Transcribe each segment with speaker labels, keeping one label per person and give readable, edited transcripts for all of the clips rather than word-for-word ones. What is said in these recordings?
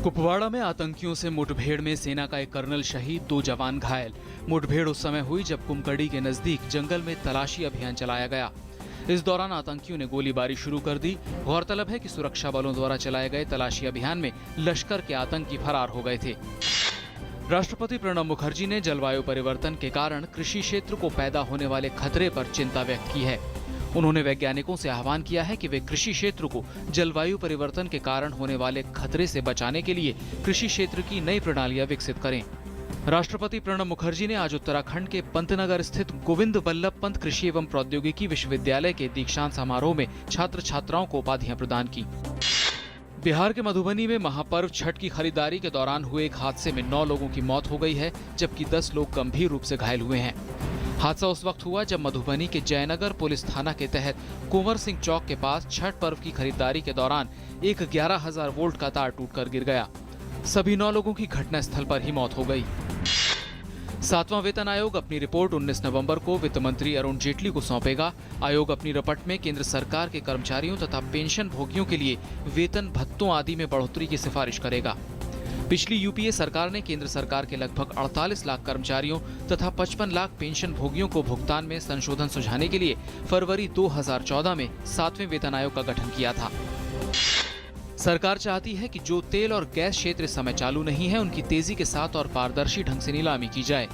Speaker 1: कुपवाड़ा में आतंकियों से मुठभेड़ में सेना का एक कर्नल शहीद, 2 जवान घायल। मुठभेड़ उस समय हुई जब कुमकड़ी के नजदीक जंगल में तलाशी अभियान चलाया गया। इस दौरान आतंकियों ने गोलीबारी शुरू कर दी। गौरतलब है कि सुरक्षा बलों द्वारा चलाए गए तलाशी अभियान में लश्कर के आतंकी फरार हो गए थे। राष्ट्रपति प्रणब मुखर्जी ने जलवायु परिवर्तन के कारण कृषि क्षेत्र को पैदा होने वाले खतरे पर चिंता व्यक्त की है। उन्होंने वैज्ञानिकों से आह्वान किया है कि वे कृषि क्षेत्र को जलवायु परिवर्तन के कारण होने वाले खतरे से बचाने के लिए कृषि क्षेत्र की नई प्रणालियां विकसित करें। राष्ट्रपति प्रणब मुखर्जी ने आज उत्तराखंड के पंतनगर स्थित गोविंद बल्लभ पंत कृषि एवं प्रौद्योगिकी विश्वविद्यालय के दीक्षांत समारोह में छात्र छात्राओं को उपाधियां प्रदान की। बिहार के मधुबनी में महापर्व छठ की खरीदारी के दौरान हुए एक हादसे में 9 लोगों की मौत हो गई है, जबकि 10 लोग गंभीर रूप से घायल हुए हैं। हादसा उस वक्त हुआ जब मधुबनी के जयनगर पुलिस थाना के तहत कुंवर सिंह चौक के पास छठ पर्व की खरीदारी के दौरान एक 11,000 वोल्ट का तार टूटकर गिर गया। सभी 9 लोगों की घटनास्थल पर ही मौत हो गई। 7वां वेतन आयोग अपनी रिपोर्ट 19 नवंबर को वित्त मंत्री अरुण जेटली को सौंपेगा। आयोग अपनी रिपोर्ट में केंद्र सरकार के कर्मचारियों तथा पेंशन भोगियों के लिए वेतन भत्तों आदि में बढ़ोतरी की सिफारिश करेगा। पिछली यूपीए सरकार ने केंद्र सरकार के लगभग 48 लाख कर्मचारियों तथा 55 लाख पेंशन भोगियों को भुगतान में संशोधन सुझाने के लिए फरवरी 2014 में 7वें वेतन आयोग का गठन किया था। सरकार चाहती है कि जो तेल और गैस क्षेत्र इस समय चालू नहीं है, उनकी तेजी के साथ और पारदर्शी ढंग से नीलामी की जाए।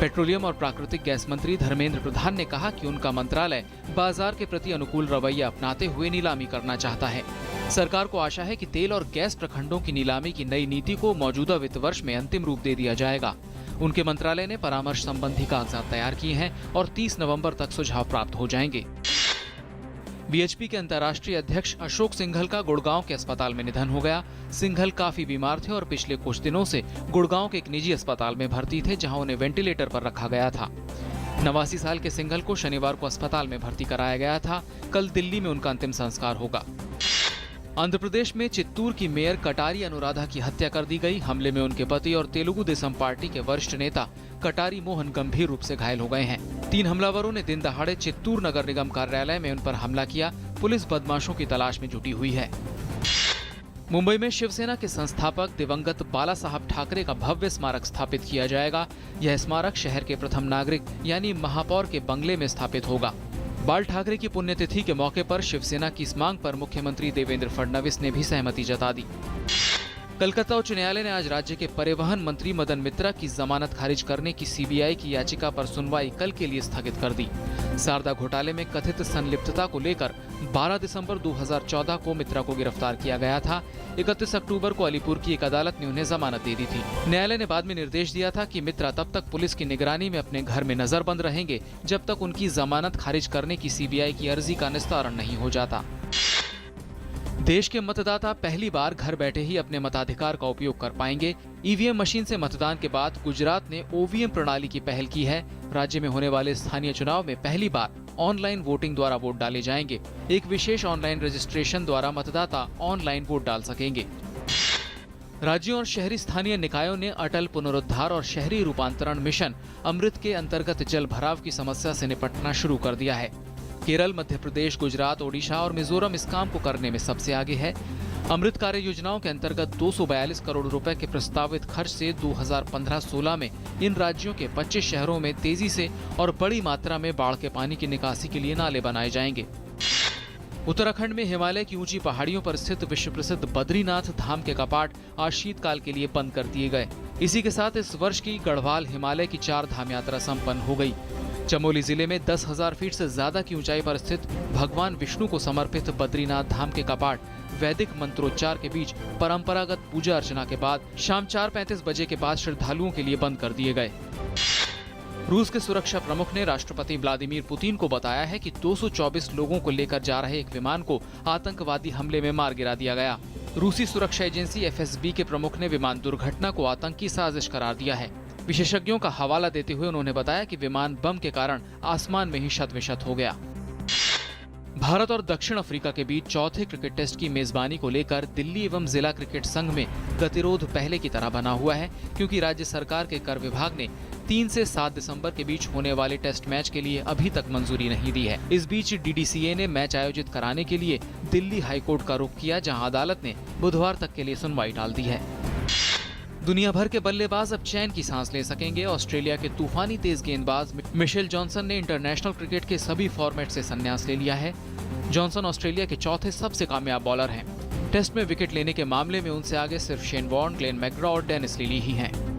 Speaker 1: पेट्रोलियम और प्राकृतिक गैस मंत्री धर्मेंद्र प्रधान ने कहा कि उनका मंत्रालय बाजार के प्रति अनुकूल रवैया अपनाते हुए नीलामी करना चाहता है। सरकार को आशा है कि तेल और गैस प्रखंडों की नीलामी की नई नीति को मौजूदा वित्त वर्ष में अंतिम रूप दे दिया जाएगा। उनके मंत्रालय ने परामर्श संबंधी कागजात तैयार किए हैं और 30 नवंबर तक सुझाव प्राप्त हो जाएंगे। बीएचपी के अंतर्राष्ट्रीय अध्यक्ष अशोक सिंघल का गुड़गांव के अस्पताल में निधन हो गया। सिंघल काफी बीमार थे और पिछले कुछ दिनों से गुड़गांव के एक निजी अस्पताल में भर्ती थे, जहां उन्हें वेंटिलेटर पर रखा गया था। 89 साल के सिंघल को शनिवार को अस्पताल में भर्ती कराया गया था। कल दिल्ली में उनका अंतिम संस्कार होगा। आंध्र प्रदेश में चित्तूर की मेयर कटारी अनुराधा की हत्या कर दी गई। हमले में उनके पति और तेलुगु देशम पार्टी के वरिष्ठ नेता कटारी मोहन गंभीर रूप से घायल हो गए हैं। 3 हमलावरों ने दिन दहाड़े चित्तूर नगर निगम कार्यालय में उन पर हमला किया। पुलिस बदमाशों की तलाश में जुटी हुई है। मुंबई में शिवसेना के संस्थापक दिवंगत बाला साहब ठाकरे का भव्य स्मारक स्थापित किया जाएगा। यह स्मारक शहर के प्रथम नागरिक यानी महापौर के बंगले में स्थापित होगा। बाल ठाकरे की पुण्यतिथि के मौके पर शिवसेना की इस मांग पर मुख्यमंत्री देवेंद्र फडणवीस ने भी सहमति जता दी। कलकत्ता उच्च न्यायालय ने आज राज्य के परिवहन मंत्री मदन मित्रा की जमानत खारिज करने की सीबीआई की याचिका पर सुनवाई कल के लिए स्थगित कर दी। शारदा घोटाले में कथित संलिप्तता को लेकर 12 दिसंबर 2014 को मित्रा को गिरफ्तार किया गया था। 31 अक्टूबर को अलीपुर की एक अदालत ने उन्हें जमानत दे दी थी। न्यायालय ने बाद में निर्देश दिया था कि मित्रा तब तक पुलिस की निगरानी में अपने घर में नजरबंद रहेंगे जब तक उनकी जमानत खारिज करने की सीबीआई की अर्जी का निस्तारण नहीं हो जाता। देश के मतदाता पहली बार घर बैठे ही अपने मताधिकार का उपयोग कर पाएंगे। ईवीएम मशीन से मतदान के बाद गुजरात ने ओवीएम प्रणाली की पहल की है। राज्य में होने वाले स्थानीय चुनाव में पहली बार ऑनलाइन वोटिंग द्वारा वोट डाले जाएंगे। एक विशेष ऑनलाइन रजिस्ट्रेशन द्वारा मतदाता ऑनलाइन वोट डाल सकेंगे। राज्यों और शहरी स्थानीय निकायों ने अटल पुनरुद्धार और शहरी रूपांतरण मिशन अमृत के अंतर्गत जल भराव की समस्या से निपटना शुरू कर दिया है। केरल, मध्य प्रदेश, गुजरात, ओडिशा और मिजोरम इस काम को करने में सबसे आगे है। अमृत कार्य योजनाओं के अंतर्गत 242 करोड़ रुपए के प्रस्तावित खर्च से 2015-16 में इन राज्यों के 25 शहरों में तेजी से और बड़ी मात्रा में बाढ़ के पानी की निकासी के लिए नाले बनाए जाएंगे। उत्तराखंड में हिमालय की ऊंची पहाड़ियों पर स्थित विश्व प्रसिद्ध बद्रीनाथ धाम के कपाट आज शीतकाल के लिए बंद कर दिए गए। इसी के साथ इस वर्ष की गढ़वाल हिमालय की 4 धाम यात्रा संपन्न हो गई। चमोली जिले में 10,000 फीट से ज्यादा की ऊंचाई पर स्थित भगवान विष्णु को समर्पित बद्रीनाथ धाम के कपाट वैदिक मंत्रोच्चार के बीच परंपरागत पूजा अर्चना के बाद शाम 4:35 बजे के बाद श्रद्धालुओं के लिए बंद कर दिए गए। रूस के सुरक्षा प्रमुख ने राष्ट्रपति व्लादिमीर पुतिन को बताया है कि 224 लोगों को लेकर जा रहे एक विमान को आतंकवादी हमले में मार गिरा दिया गया। रूसी सुरक्षा एजेंसी एफएसबी के प्रमुख ने विमान दुर्घटना को आतंकी साजिश करार दिया है। विशेषज्ञों का हवाला देते हुए उन्होंने बताया कि विमान बम के कारण आसमान में ही शत-विशत हो गया। भारत और दक्षिण अफ्रीका के बीच चौथे क्रिकेट टेस्ट की मेजबानी को लेकर दिल्ली एवं जिला क्रिकेट संघ में गतिरोध पहले की तरह बना हुआ है, क्योंकि राज्य सरकार के कर विभाग ने 3 से 7 दिसंबर के बीच होने वाले टेस्ट मैच के लिए अभी तक मंजूरी नहीं दी है। इस बीच डीडीसीए ने मैच आयोजित कराने के लिए दिल्ली हाईकोर्ट का रुख किया, जहां अदालत ने बुधवार तक के लिए सुनवाई टाल दी है। दुनिया भर के बल्लेबाज अब चैन की सांस ले सकेंगे। ऑस्ट्रेलिया के तूफानी तेज गेंदबाज मिशेल जॉनसन ने इंटरनेशनल क्रिकेट के सभी फॉर्मेट से संन्यास ले लिया है। जॉनसन ऑस्ट्रेलिया के चौथे सबसे कामयाब बॉलर हैं। टेस्ट में विकेट लेने के मामले में उनसे आगे सिर्फ शेन वॉर्न, ग्लेन मैकग्रा और डेनिस लिली ही हैं।